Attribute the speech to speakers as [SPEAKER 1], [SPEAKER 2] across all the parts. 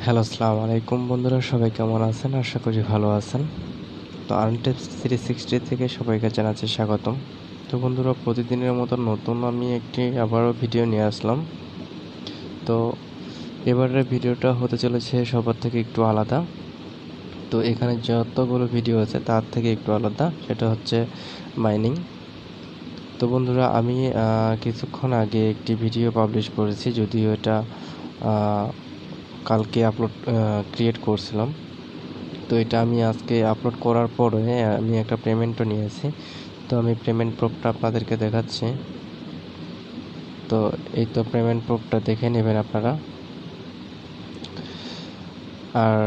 [SPEAKER 1] Hello, আসসালামু আলাইকুম বন্ধুরা, সবাই কেমন আছেন? আশা করি ভালো আছেন। তো আর্ন টিপস 360 থেকে সবাইকে জানাচ্ছি স্বাগতম। তো বন্ধুরা, প্রতিদিনের মতো নতুন আমি আবারও ভিডিও নিয়ে আসলাম। তো এবারের ভিডিওটা হতে চলেছে সবার থেকে একটু আলাদা। তো এখানে যতগুলো ভিডিও আছে তার থেকে একটু আলাদা, সেটা হচ্ছে মাইনিং। তো বন্ধুরা, আমি কিছুক্ষণ আগে একটি ভিডিও পাবলিশ করেছি, যদিও এটা কালকে ক্রিয়েট করছিলাম। তো এটা আমি আজকে আপলোড করার পরে আমি একটা পেমেন্টও নিয়েছি। তো আমি পেমেন্ট প্রুফটা আপনাদেরকে দেখাচ্ছি। তো এই তো পেমেন্ট প্রুফটা দেখে নেবেন আপনারা। আর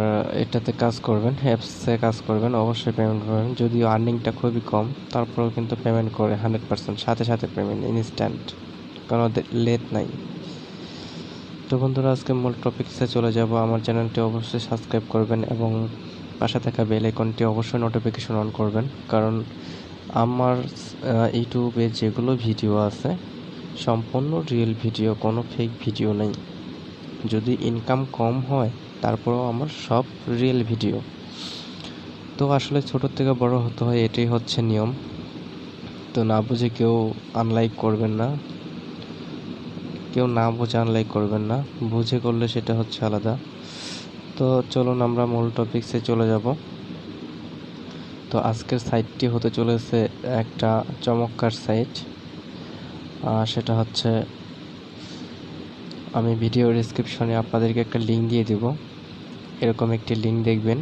[SPEAKER 1] এটাতে কাজ করবেন, অ্যাপসে কাজ করবেন, অবশ্যই পেমেন্ট করবেন। যদিও আর্নিংটা খুবই কম, তারপরেও কিন্তু পেমেন্ট করে 100%, সাথে সাথে পেমেন্ট, ইনস্ট্যান্ট, কোনো লেট নাই। তো বন্ধুরা, আজকে মূল টপিকসে চলে যাব। আমার চ্যানেলটি অবশ্যই সাবস্ক্রাইব করবেন এবং পাশে থাকা বেল আইকনটি অবশ্যই নোটিফিকেশন অন করবেন, কারণ আমার ইউটিউবে যেগুলো ভিডিও আছে সম্পূর্ণ রিয়েল ভিডিও, কোনো ফেক ভিডিও নেই। যদি ইনকাম কম হয় তারপরেও আমার সব রিয়েল ভিডিও। তো আসলে ছোট থেকে বড় হতে হয়, এটাই হচ্ছে নিয়ম। তো না বুঝে কেউ আনলাইক করবেন না, কেউ না বুঝে আনলাইক করবেন না, বুঝে করলে সেটা হচ্ছে আলাদা। তো চলুন আমরা মূল টপিকসে চলে যাব। তো আজকের সাইটটি হতে চলেছে একটা চমৎকার সাইট। সেটা হচ্ছে, আমি ভিডিও ডেসক্রিপশনে আপনাদেরকে একটা লিঙ্ক দিয়ে দেব। এরকম একটি লিঙ্ক দেখবেন,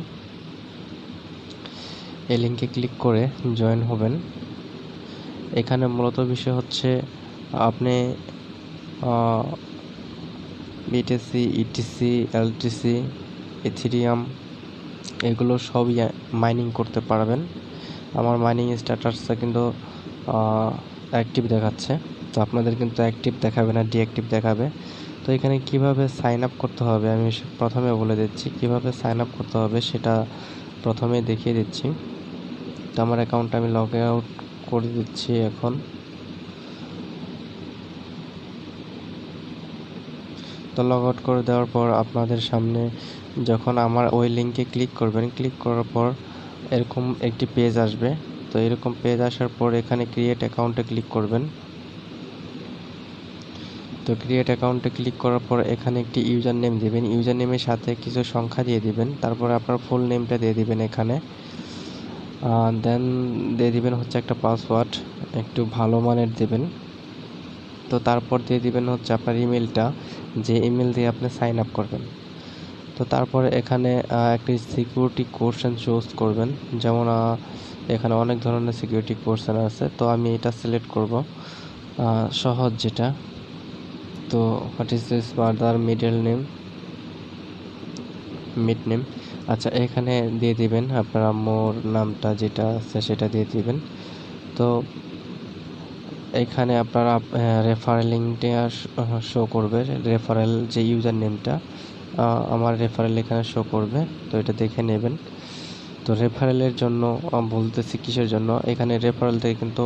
[SPEAKER 1] এই লিঙ্কে ক্লিক করে জয়েন হবেন। এখানে মূলত বিষয় হচ্ছে আপনি বিটিসি, ইটিসি, এলটিসি, ইথেরিয়াম এগুলো সবই মাইনিং করতে পারবেন। আমার মাইনিং স্ট্যাটাসটা কিন্তু অ্যাক্টিভ দেখাচ্ছে, তো আপনাদের কিন্তু অ্যাক্টিভ দেখাবে না, ডিঅ্যাক্টিভ দেখাবে। তো এখানে কিভাবে সাইন আপ করতে হবে আমি প্রথমে বলে দিচ্ছি। কিভাবে সাইন আপ করতে হবে সেটা প্রথমে দেখিয়ে দিচ্ছি। তো আমার অ্যাকাউন্টটা আমি লগ আউট করে দিচ্ছি এখন। তো লগ আউট করে দেওয়ার পর আপনাদের সামনে যখন আমার ওই লিঙ্কে ক্লিক করবেন, ক্লিক করার পর এরকম একটি পেজ আসবে। তো এরকম পেজ আসার পর এখানে ক্রিয়েট অ্যাকাউন্টে ক্লিক করবেন। তো ক্রিয়েট অ্যাকাউন্টে ক্লিক করার পর এখানে একটি ইউজার নেম দিবেন, ইউজার নেমের সাথে কিছু সংখ্যা দিয়ে দিবেন, তারপর আপনার ফুল নেমটা দিয়ে দিবেন এখানে। দেন দিয়ে দিবেন হচ্ছে একটা পাসওয়ার্ড, একটু ভালো মানের দেবেন। তো তারপর দিয়ে দিবেন হচ্ছে আপনার ইমেলটা, যে ইমেল দিয়ে আপনি সাইন আপ করবেন। তো তারপরে এখানে একটি সিকিউরিটি কোশ্চেন চুজ করবেন, যেমন এখানে অনেক ধরনের সিকিউরিটি কোশ্চেন আছে। তো আমি এটা সিলেক্ট করব সহজ যেটা। তো what is this mother middle name, mid name. আচ্ছা, এখানে দিয়ে দিবেন আপনার আম্মুর নামটা যেটা আছে সেটা দিয়ে দিবেন। তো এখানে আপনারা রেফারেল লিঙ্কটা শো করবে, রেফারেল যে ইউজার নেমটা, আমার রেফারেল এখানে শো করবে। তো এটা দেখে নেবেন। তো রেফারেলের জন্য বলতেছি কিসের জন্য, এখানে রেফারেল থেকে কিন্তু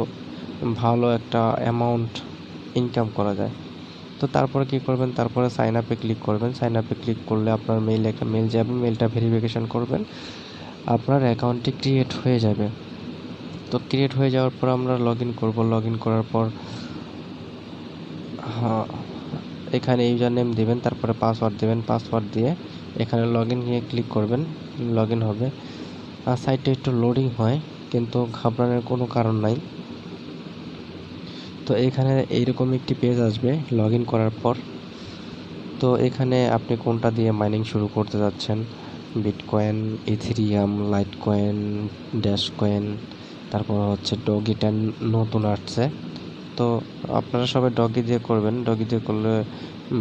[SPEAKER 1] ভালো একটা অ্যামাউন্ট ইনকাম করা যায়। তো তারপরে কি করবেন, তারপরে সাইন আপে ক্লিক করবেন। সাইন আপে ক্লিক করলে আপনার একটা মেল যাবে, মেলটা ভেরিফিকেশন করবেন, আপনার অ্যাকাউন্টটি ক্রিয়েট হয়ে যাবে। তো ক্রিয়েট হয়ে যাওয়ার পর আমরা লগ ইন করবো। লগ ইন করার পর এখানে ইউজার নেম দেবেন, তারপরে পাসওয়ার্ড দেবেন। পাসওয়ার্ড দিয়ে এখানে লগ ইন নিয়ে ক্লিক করবেন, লগ ইন হবে। আর সাইটটা একটু লোডিং হয়, কিন্তু ঘাবড়ানোর কোনো কারণ নাই। তো এখানে এইরকম একটি পেজ আসবে লগ ইন করার পর। তো এখানে আপনি কোনটা দিয়ে মাইনিং শুরু করতে যাচ্ছেন, bitcoin, Ethereum, light coin, dash coin, তারপর হচ্ছে ডগিটা নতুন আসছে। তো আপনারা সবাই ডগি দিয়ে করবেন, ডগি দিয়ে করলে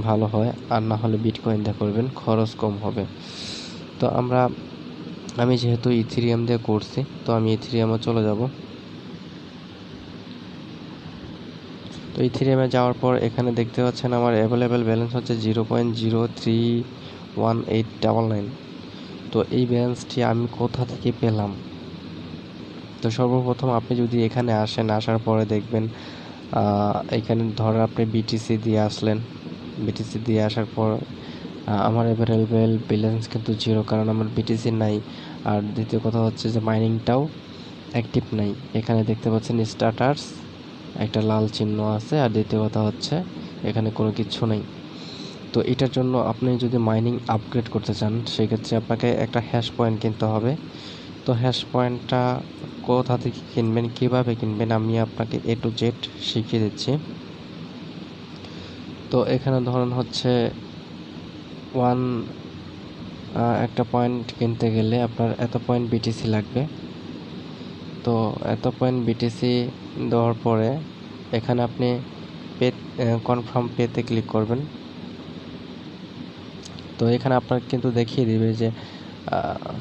[SPEAKER 1] ভালো হয়, আর না হলে বিটকয়েন দিয়ে করবেন, খরচ কম হবে। তো আমি যেহেতু ইথেরিয়াম দিয়ে করছি, তো আমি ইথেরিয়ামে চলে যাব। তো ইথেরিয়ামে যাওয়ার পর এখানে দেখতে পাচ্ছেন আমার অ্যাভেলেবেল ব্যালেন্স হচ্ছে 0.03189। তো এই ব্যালেন্সটি আমি কোথা থেকে পেলাম? তো সর্বপ্রথম আপনি যদি এখানে আসেন, আসার পরে দেখবেন এখানে ধরেন আপনি বিটিসি দিয়ে আসলেন। বিটিসি দিয়ে আসার পর আমার অ্যাভেলেবেল ব্যালেন্স কিন্তু 0, কারণ আমার বিটিসি নাই। আর দ্বিতীয় কথা হচ্ছে যে মাইনিংটাও অ্যাক্টিভ নাই। এখানে দেখতে পাচ্ছেন স্টার্টার্স একটা লাল চিহ্ন আছে, আর দ্বিতীয় কথা হচ্ছে এখানে কোনো কিছু নেই। তো এটার জন্য আপনি যদি মাইনিং আপগ্রেড করতে চান, সেক্ষেত্রে আপনাকে একটা হ্যাশ পয়েন্ট কিনতে হবে। তো হ্যাশ পয়েন্টটা কোথা থেকে কিনবেন, কীভাবে কিনবেন, আমি আপনাকে A to Z শিখিয়ে দিচ্ছি। তো এখানে ধরুন হচ্ছে একটা পয়েন্ট কিনতে গেলে আপনার এত পয়েন্ট বিটিসি লাগবে। তো এত পয়েন্ট বিটিসি দেওয়ার পরে এখানে আপনি পে কনফার্ম পেতে ক্লিক করবেন। তো এখানে আপনার কিন্তু দেখিয়ে দিবে যে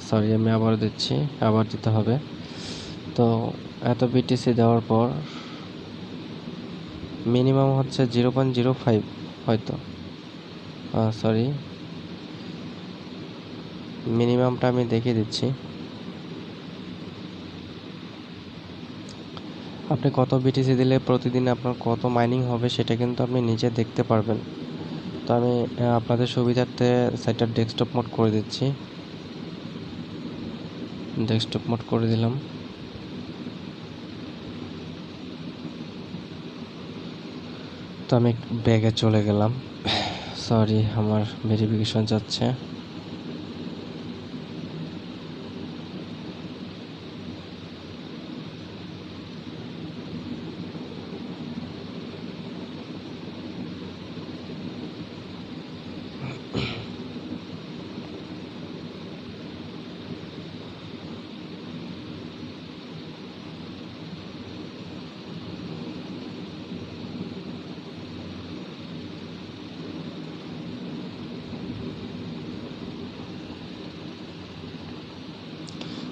[SPEAKER 1] সরি, আমি আবার দিচ্ছি, আবার দিতে হবে। তো এত বিটিসি দেওয়ার পর মিনিমাম হচ্ছে 0.05 হয়তো, সরি, মিনিমামটা আমি দেখিয়ে দিচ্ছি। আপনি কত বিটিসি দিলে প্রতিদিন আপনার কত মাইনিং হবে সেটা কিন্তু আপনি নিজে দেখতে পারবেন। তো আমি আপনাদের সুবিধার্থে সাইটটা ডেস্কটপ মোড করে দিচ্ছি। ডেস্কটপ মোড করে দিলাম। তো আমি ব্যাগে চলে গেলাম। সরি, আমার ভেরিফিকেশন যাচ্ছে।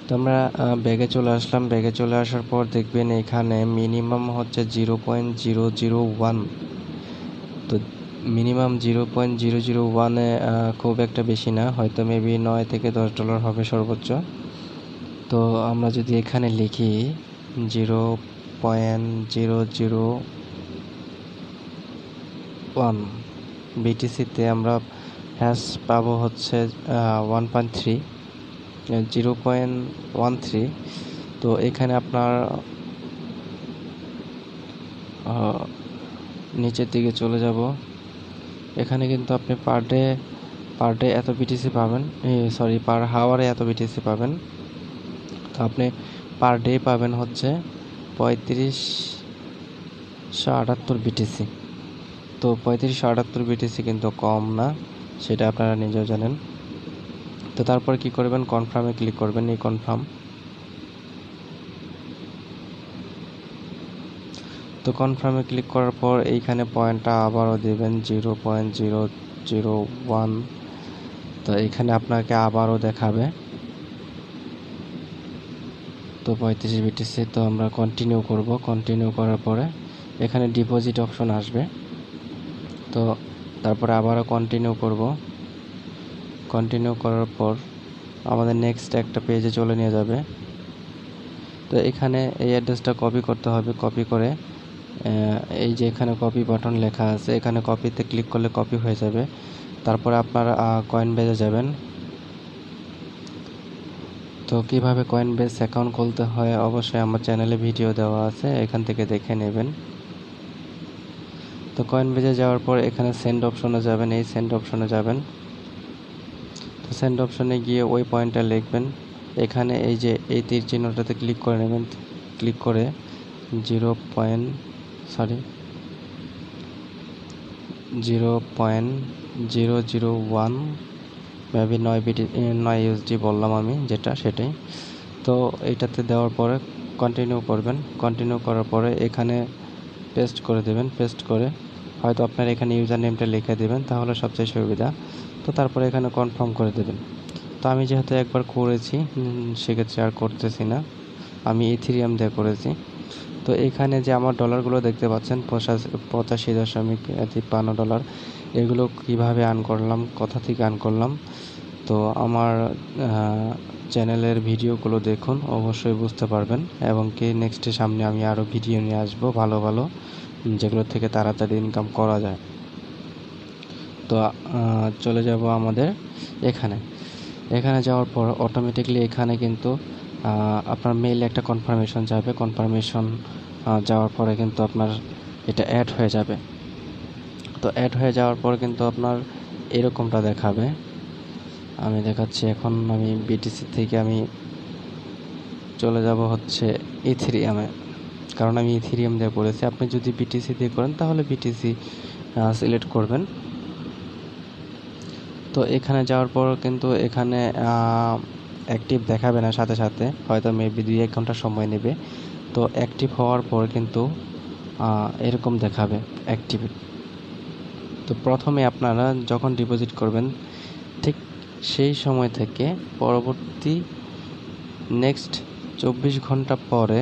[SPEAKER 1] তো আমরা ব্যাগে চলে আসলাম। ব্যাগে চলে আসার পর দেখবেন এখানে মিনিমাম হচ্ছে 0.001। তো মিনিমাম 0.001-এ খুব একটা বেশি না, হয়তো মেবি $9 থেকে $10 হবে সর্বোচ্চ। তো আমরা যদি এখানে লিখি 0.001 বিটিসিতে আমরা হ্যাশ পাবো হচ্ছে 1.3, 0.13। তো এখানে আপনার নিচের দিকে চলে যাব। এখানে কিন্তু আপনি পার ডে এত বিটিসি পাবেন, সরি, পার হাওয়ারে এত বিটিসি পাবেন। তো আপনি পার ডে পাবেন হচ্ছে 3578 বিটিসি। তো 3578 বিটিসি কিন্তু কম না, সেটা আপনারা নিজেও জানেন। তো তারপর কি করবেন, কনফার্মে ক্লিক করবেন। এই কনফার্ম। তো কনফার্মে ক্লিক করার পর এইখানে পয়েন্টটা আবারও দেবেন 0.001। তো এখানে আপনাকে আবারও দেখাবে তো 35 বিটিসি। তো আমরা কন্টিনিউ করব। কন্টিনিউ করার পরে এখানে ডিপোজিট অপশন আসবে। তো তারপরে আবারও কন্টিনিউ করব। কন্টিনিউ করার পর আমাদের নেক্সট একটা পেজে চলে নিয়ে যাবে। তো এখানে এই অ্যাড্রেসটা কপি করতে হবে। কপি করে এই যে এখানে কপি বাটন লেখা আছে, এখানে কপিতে ক্লিক করলে কপি হয়ে যাবে। তারপরে আপনারা কয়েন বেজে যাবেন। তো কিভাবে কয়েন বেস অ্যাকাউন্ট খুলতে হয় অবশ্যই আমার চ্যানেলে ভিডিও দেওয়া আছে, এখান থেকে দেখে নেবেন। তো কয়েন বেজে যাওয়ার পর এখানে সেন্ড অপশনে যাবেন। এই সেন্ড অপশনে যাবেন। তো সেন্ড অপশনে গিয়ে ওই পয়েন্টটা লিখবেন। এখানে এই যে এই তীর চিহ্নটাতে ক্লিক করে নেবেন। ক্লিক করে 0.001 মেবি 9 USD বললাম আমি, যেটা সেটাই। তো এইটাতে দেওয়ার পরে কন্টিনিউ করবেন। কন্টিনিউ করার পরে এখানে পেস্ট করে দেবেন। পেস্ট করে হয়তো আপনার এখানে ইউজার নেমটা লিখে দেবেন, তাহলে সবচেয়ে সুবিধা। তো তারপরে এখানে কনফার্ম করে দেবেন। তো আমি যেহেতু একবার করেছি, সেক্ষেত্রে আর করতেছি না, আমি ইথেরিয়াম দিয়ে করেছি। তো এখানে যে আমার ডলারগুলো দেখতে পাচ্ছেন 85.53 ডলার, এগুলো কিভাবে আর্ন করলাম, কোথা থেকে আর্ন করলাম, তো আমার চ্যানেলের ভিডিওগুলো দেখুন, অবশ্যই বুঝতে পারবেন। এবং কি নেক্সটের সামনে আমি আরও ভিডিও নিয়ে আসবো ভালো ভালো, যেগুলো থেকে তাড়াতাড়ি ইনকাম করা যায়। তো চলে যাব আমাদের এখানে যাওয়ার পর অটোমেটিকলি এখানে কিন্তু আপনার মেইলে একটা কনফার্মেশন যাবে। কনফার্মেশন যাওয়ার পরে কিন্তু আপনার এটা অ্যাড হয়ে যাবে। তো অ্যাড হয়ে যাওয়ার পর কিন্তু আপনার এরকমটা দেখাবে। আমি দেখাচ্ছি। এখন আমি বিটিসি থেকে আমি চলে যাব হচ্ছে ইথেরিয়ামে, কারণ আমি ইথেরিয়াম দিয়ে করেছি। আপনি যদি বিটিসি দিয়ে করেন তাহলে বিটিসি সিলেক্ট করবেন। তো এখানে যাওয়ার পর কিন্তু এখানে অ্যাক্টিভ দেখাবে না সাথে সাথে, হয়তো মেবি 2-1 ঘন্টা সময় নেবে। তো অ্যাক্টিভ হওয়ার পর কিন্তু এরকম দেখাবে অ্যাক্টিভ। তো প্রথমে আপনারা যখন ডিপোজিট করবেন ঠিক সেই সময় থেকে পরবর্তী নেক্সট 24 ঘন্টা পরে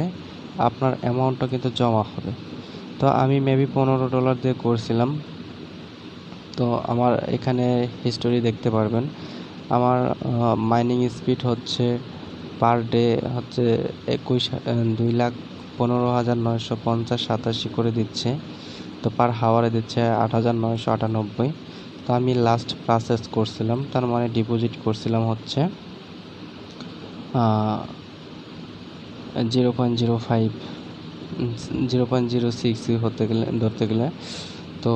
[SPEAKER 1] আপনার অ্যামাউন্টটা কিন্তু জমা হবে। তো আমি মেবি $15 দিয়ে করছিলাম। তো আমার এখানে হিস্টোরি দেখতে পারবেন। আমার মাইনিং স্পিড হচ্ছে পার ডে হচ্ছে 2,15,950 করে দিচ্ছে। তো পার হাওয়ারে দিচ্ছে 8,998। তো আমি লাস্ট প্রসেস করছিলাম, তার মানে ডিপোজিট করছিলাম হচ্ছে 0.05 0.06 ধরতে গেলে। তো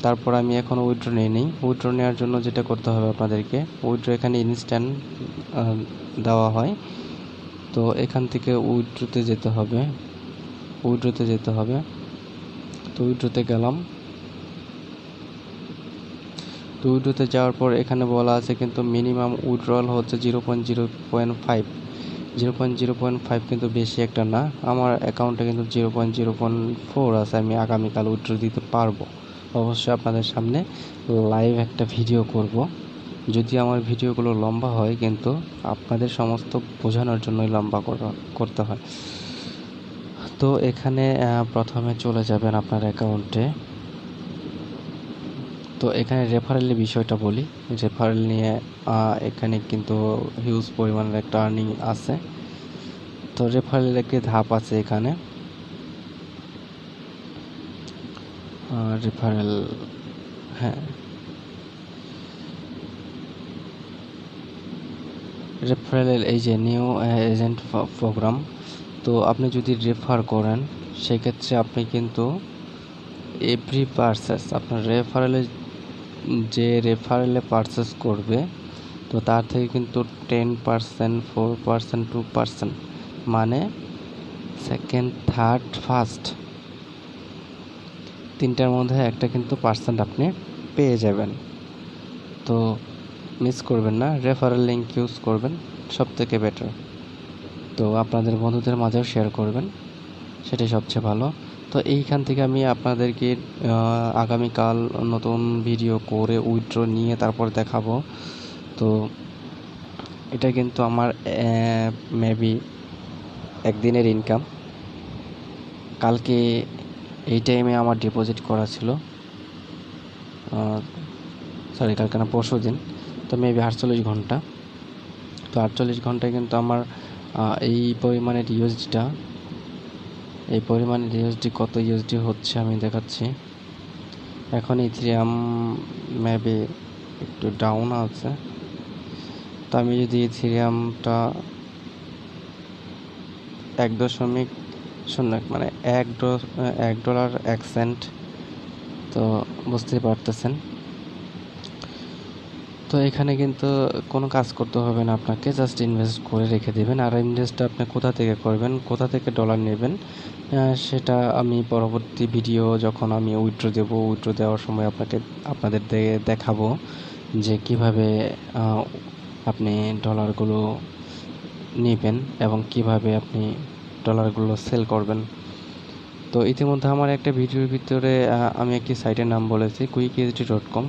[SPEAKER 1] তারপর আমি এখন উইথড্র নিই। উইথড্র নেওয়ার জন্য যেটা করতে হবে আপনাদেরকে, উইথড্র এখানে ইনস্ট্যান্ট দেওয়া হয়। তো এখান থেকে উইথড্রতে যেতে হবে। তো উইথড্রতে গেলাম। তো উইথড্রতে যাওয়ার পর এখানে বলা আছে কিন্তু মিনিমাম উইথড্রল হচ্ছে 0.0.5 0.0.5 কিন্তু বেশি একটা না। আমার অ্যাকাউন্টে কিন্তু 0.0.4 আছে। আমি আগামীকাল উইথড্র দিতে পারবো। অবশ্যই আপনাদের সামনে লাইভ একটা ভিডিও করব। যদি আমার ভিডিওগুলো লম্বা হয় কিন্তু আপনাদের সমস্ত বোঝানোর জন্যই লম্বা করতে হয়। তো এখানে প্রথমে চলে যাবেন আপনার অ্যাকাউন্টে। তো এখানে রেফারেলের বিষয়টা বলি। রেফারেল নিয়ে এখানে কিন্তু হিউজ পরিমাণের একটা আর্নিং আছে। তো রেফারেলের একটি ধাপ আছে এখানে। রেফারেল, হ্যাঁ, রেফারেল এই যে নিউ এজেন্ট প্রোগ্রাম। তো আপনি যদি রেফার করেন সেক্ষেত্রে আপনি কিন্তু এভরি পারচেস আপনার রেফারেলে পারচেস করবে, তো তার থেকে কিন্তু 10%, 4%, 2%, মানে সেকেন্ড, থার্ড, ফার্স্ট তিনটার মধ্যে একটা কিন্তু পার্সেন্ট আপনি পেয়ে যাবেন। তো মিস করবেন না, রেফারেল লিঙ্ক ইউজ করবেন, সব থেকে বেটার। তো আপনাদের বন্ধুদের মাঝেও শেয়ার করবেন, সেটাই সবচেয়ে ভালো। তো এইখান থেকে আমি আপনাদেরকে আগামীকাল নতুন ভিডিও করে উইথড্র নিয়ে তারপর দেখাবো। তো এটা কিন্তু আমার মেবি একদিনের ইনকাম। কালকে এই টাইমে আমার ডিপোজিট করা ছিল, কালকে না, পরশু দিন। তো মেবি 48 ঘন্টা। তো 48 ঘন্টায় কিন্তু আমার এই পরিমাণের ইউএসডি কত ইউএসডি হচ্ছে আমি দেখাচ্ছি। এখন ইথেরিয়াম মেবি একটু ডাউন আছে। তো আমি যদি ইথেরিয়ামটা 1.0 মানে $1.01, তো বুঝতেই পারতেছেন। তো এখানে কিন্তু কোনো কাজ করতে হবে না আপনাকে, জাস্ট ইনভেস্ট করে রেখে দেবেন। আর ইনভেস্টটা আপনি কোথা থেকে করবেন, কোথা থেকে ডলার নেবেন, সেটা আমি পরবর্তী ভিডিও যখন আমি উইথড্র দেওয়ার সময় আপনাদের দেখাবো যে কিভাবে আপনি ডলারগুলো নেবেন এবং কিভাবে আপনি ডলারগুলো সেল করবেন। তো ইতিমধ্যে আমার একটা ভিডিওর ভিতরে আমি একটি সাইটের নাম বলেছি, quickUSD.com।